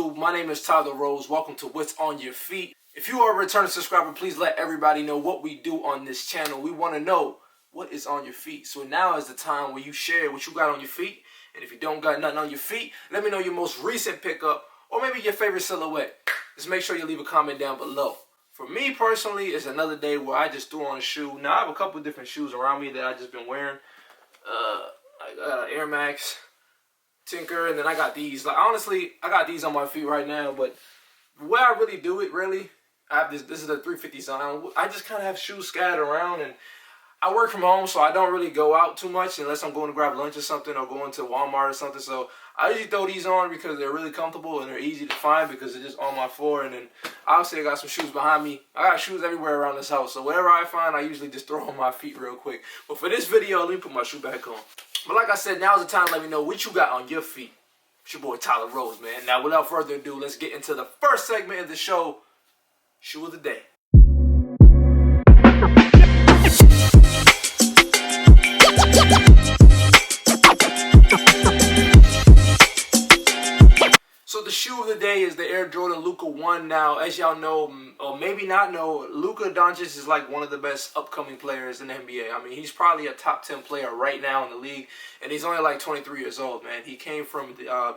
YouTube? My name is Tyler Rose. Welcome to What's on Your Feet. If you are a returning subscriber, please let everybody know what we do on this channel. We want to know what is on your feet. So now is the time where you share what you got on your feet. And if you don't got nothing on your feet, let me know your most recent pickup or maybe your favorite silhouette. Just make sure you leave a comment down below. For me personally, it's another day where I just threw on a shoe. Now I have a couple of different shoes around me that I just been wearing. I got an Air Max, Tinker, and then I got these. Like honestly, I got these on my feet right now. But the way I really do it, I have this. This is a 350 Zion. I just kind of have shoes scattered around, and I work from home, so I don't really go out too much unless I'm going to grab lunch or something or going to Walmart or something. So I usually throw these on because they're really comfortable and they're easy to find because they're just on my floor. And then obviously I got some shoes behind me. I got shoes everywhere around this house. So whatever I find, I usually just throw on my feet real quick. But for this video, let me put my shoe back on. But like I said, now's the time to let me know what you got on your feet. It's your boy Tyler Rose, man. Now without further ado, let's get into the first segment of the show, Shoe of the Day. So the shoe of the day is the Air Jordan Luka 1. Now, as y'all know, or maybe not know, Luka Doncic is like one of the best upcoming players in the NBA. I mean, he's probably a top 10 player right now in the league, and he's only like 23 years old, man. He came from, I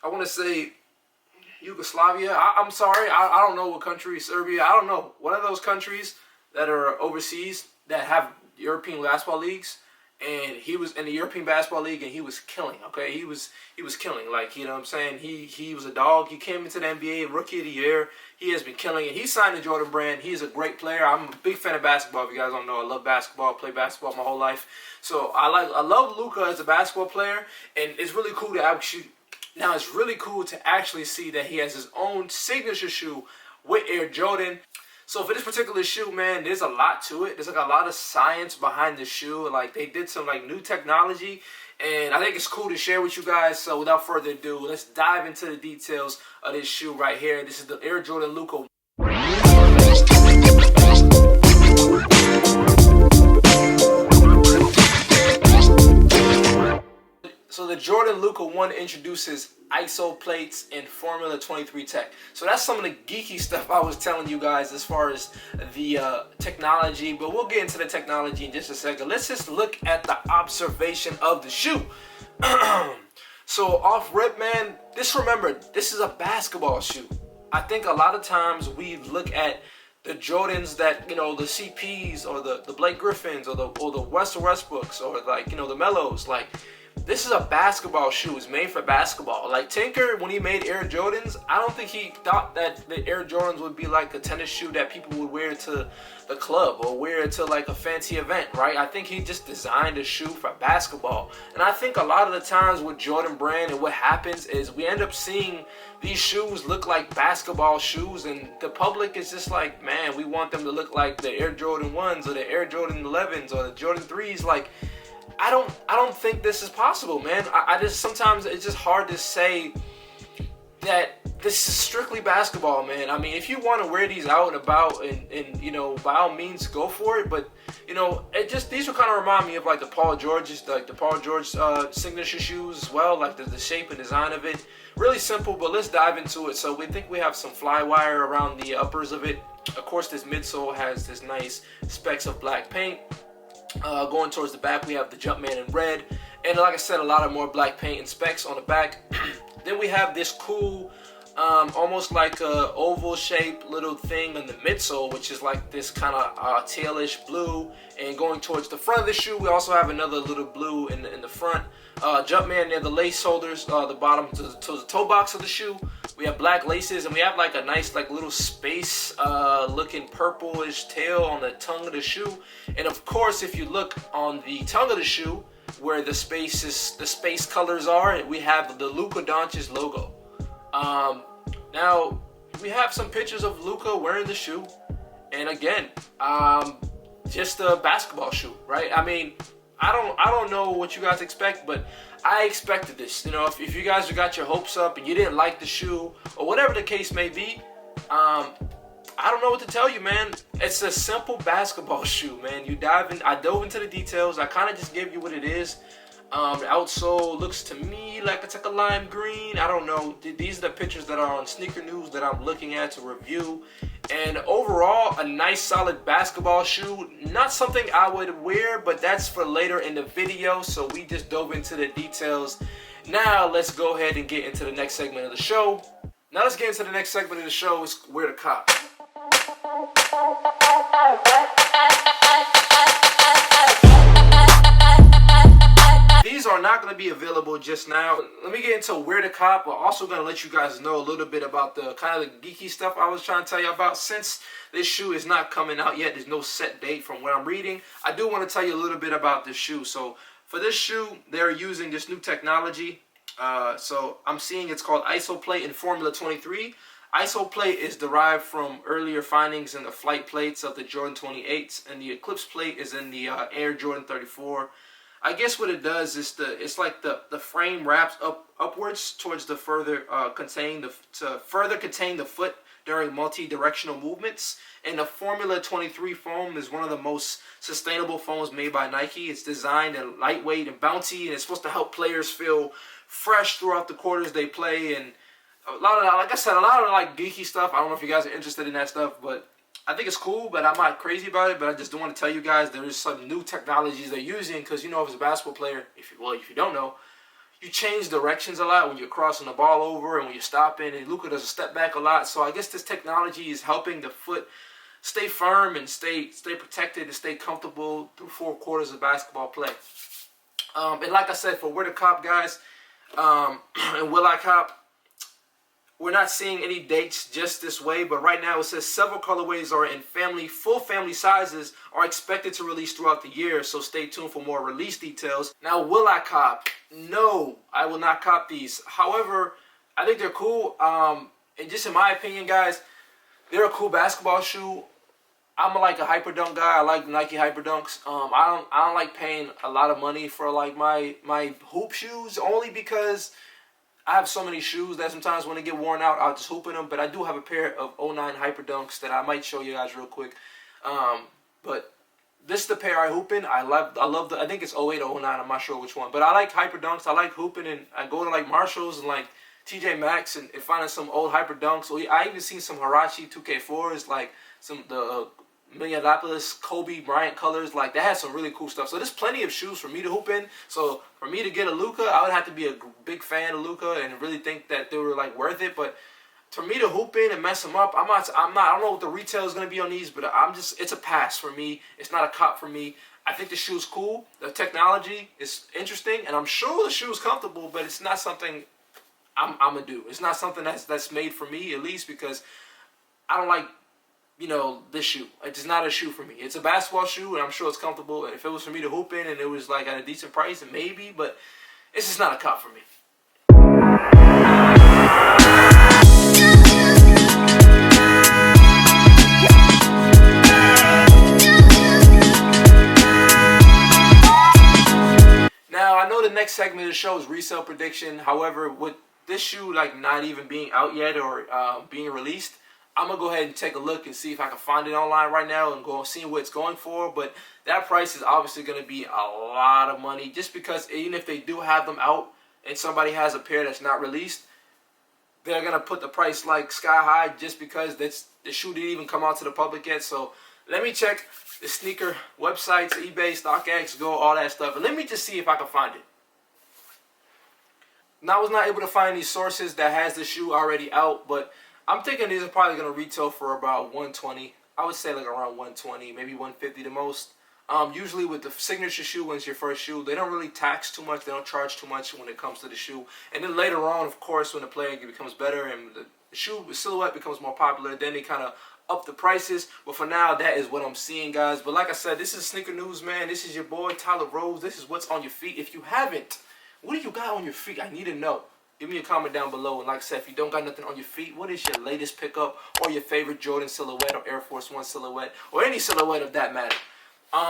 want to say, Yugoslavia. I'm sorry, I don't know what country, Serbia. I don't know. One of those countries that are overseas that have European basketball leagues. And he was in the European Basketball League, and he was killing. Okay, he was killing. Like, you know what I'm saying? He was a dog. He came into the NBA, Rookie of the Year. He has been killing it. He signed the Jordan brand. He's a great player. I'm a big fan of basketball. If you guys don't know, I love basketball. I play basketball my whole life. So I love Luka as a basketball player, and it's really cool to actually. Now it's really cool to actually see that he has his own signature shoe with Air Jordan. So for this particular shoe, man, there's a lot to it. There's like a lot of science behind the shoe. Like they did some like new technology, and I think it's cool to share with you guys. So without further ado, let's dive into the details of this shoe right here. This is the Air Jordan Luka. So the Jordan Luka 1 introduces ISO plates and Formula 23 tech. So that's some of the geeky stuff I was telling you guys as far as the technology. But we'll get into the technology in just a second. Let's just look at the observation of the shoe. So off rip, man, remember, this is a basketball shoe. I think a lot of times we look at the Jordans that, you know, the CPs or the Blake Griffins or the Russell Westbrooks or like, you know, the Melos, like, this is a basketball shoe. It's made for basketball. Like Tinker, when he made Air Jordans, I don't think he thought that the Air Jordans would be like a tennis shoe that people would wear to the club or wear to like a fancy event, right? I think he just designed a shoe for basketball. And I think a lot of the times with Jordan brand and what happens is we end up seeing these shoes look like basketball shoes, and the public is just like, man, we want them to look like the Air Jordan 1s or the Air Jordan 11s or the Jordan 3s. Like, I don't think this is possible, man. I just sometimes it's just hard to say that this is strictly basketball, man. I mean, if you want to wear these out and about, and you know, by all means, go for it. But you know, these would kind of remind me of like the Paul George signature shoes as well, like the shape and design of it. Really simple, but let's dive into it. So we think we have some fly wire around the uppers of it. Of course, this midsole has this nice specks of black paint. Going towards the back, we have the Jumpman in red, and like I said, a lot of more black paint and specs on the back. Then we have this cool, almost like a oval shaped little thing in the midsole, which is like this kind of tailish blue. And going towards the front of the shoe, we also have another little blue in the front. Jumpman near the lace holders, the bottom to the toe box of the shoe. We have black laces, and we have like a nice like little space looking purplish tail on the tongue of the shoe. And of course, if you look on the tongue of the shoe where the space colors are, we have the Luka Doncic logo. Now we have some pictures of Luka wearing the shoe, and again, just a basketball shoe, right? I mean, I don't know what you guys expect, but I expected this. You know, if you guys got your hopes up and you didn't like the shoe or whatever the case may be, I don't know what to tell you, man. It's a simple basketball shoe, man. I dove into the details. I kind of just gave you what it is. The outsole looks to me like it's like a lime green. I don't know. These are the pictures that are on Sneaker News that I'm looking at to review. And overall, a nice solid basketball shoe. Not something I would wear, but that's for later in the video. So we just dove into the details. Now let's go ahead and get into the next segment of the show. Now let's get into the next segment of the show. It's where to cop. These are not going to be available just now. Let me get into where to cop. We're also going to let you guys know a little bit about the kind of the geeky stuff I was trying to tell you about. Since this shoe is not coming out yet, there's no set date from what I'm reading, I do want to tell you a little bit about this shoe. So for this shoe, they're using this new technology. So I'm seeing it's called isoplate in Formula 23. Isoplate is derived from earlier findings in the flight plates of the Jordan 28s, and the Eclipse plate is in the Air Jordan 34. I guess what it does is it's like the frame wraps upwards towards the further contain the foot during multi-directional movements. And the Formula 23 foam is one of the most sustainable foams made by Nike. It's designed and lightweight and bouncy, and it's supposed to help players feel fresh throughout the quarters they play. And a lot of, like I said, a lot of like geeky stuff. I don't know if you guys are interested in that stuff, but I think it's cool, but I'm not crazy about it. But I just don't want to tell you guys there's some new technologies they're using, because, you know, as a basketball player, if you don't know, you change directions a lot when you're crossing the ball over and when you're stopping, and Luka does a step back a lot. So I guess this technology is helping the foot stay firm and stay protected and stay comfortable through 4 quarters of basketball play. And like I said, for where to cop, guys, and will I cop? We're not seeing any dates just this way, but right now it says several colorways are in full family sizes are expected to release throughout the year, so stay tuned for more release details. Now, will I cop? No, I will not cop these. However, I think they're cool. And just in my opinion, guys, they're a cool basketball shoe. I'm like a Hyperdunk guy. I like Nike Hyperdunks. I don't like paying a lot of money for like my hoop shoes, only because I have so many shoes that sometimes when they get worn out, I'll just hoop in them. But I do have a pair of 09 Hyperdunks that I might show you guys real quick. But this is the pair I hoop in. I think it's 08 or 09. I'm not sure which one. But I like Hyperdunks. I like hooping, and I go to like Marshalls and like TJ Maxx and finding some old Hyperdunks. I even seen some Huarache 2K4s, like the Minneapolis Kobe Bryant colors. Like, they had some really cool stuff. So there's plenty of shoes for me to hoop in. So for me to get a Luka, I would have to be a big fan of Luka and really think that they were like worth it. But for me to hoop in and mess them up, I don't know what the retail is going to be on these, but it's a pass for me. It's not a cop for me. I think the shoe's cool. The technology is interesting, and I'm sure the shoe's comfortable, but it's not something I'm going to do. It's not something that's made for me, at least, because I don't like, you know, this shoe. It's not a shoe for me. It's a basketball shoe, and I'm sure it's comfortable. And if it was for me to hoop in and it was like at a decent price, maybe, but it's just not a cop for me. Now, I know the next segment of the show is resale prediction. However, with this shoe like not even being out yet or being released, I'm going to go ahead and take a look and see if I can find it online right now and go see what it's going for. But that price is obviously going to be a lot of money, just because even if they do have them out and somebody has a pair that's not released, they're going to put the price like sky high just because the shoe didn't even come out to the public yet. So let me check the sneaker websites, eBay, StockX, Go, all that stuff. And let me just see if I can find it. Now, I was not able to find any sources that has the shoe already out, but I'm thinking these are probably going to retail for about $120. I would say like around $120, maybe $150 the most. Usually with the signature shoe, when it's your first shoe, they don't really tax too much. They don't charge too much when it comes to the shoe. And then later on, of course, when the player becomes better and the shoe silhouette becomes more popular, then they kind of up the prices. But for now, that is what I'm seeing, guys. But like I said, this is Sneaker News, man. This is your boy, Tyler Rose. This is what's on your feet. If you haven't, what do you got on your feet? I need to know. Give me a comment down below. And like I said, if you don't got nothing on your feet, what is your latest pickup or your favorite Jordan silhouette or Air Force One silhouette or any silhouette of that matter?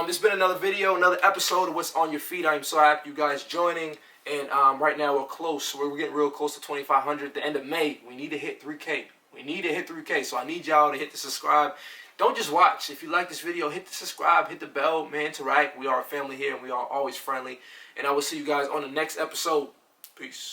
This has been another video, another episode of What's on Your Feet. I'm so happy you guys joining. And right now we're close. We're getting real close to 2,500 at the end of May. We need to hit 3K. We need to hit 3K. So I need y'all to hit the subscribe. don't just watch. If you like this video, hit the subscribe, hit the bell, man, interact. We are a family here, and we are always friendly. And I will see you guys on the next episode. Peace.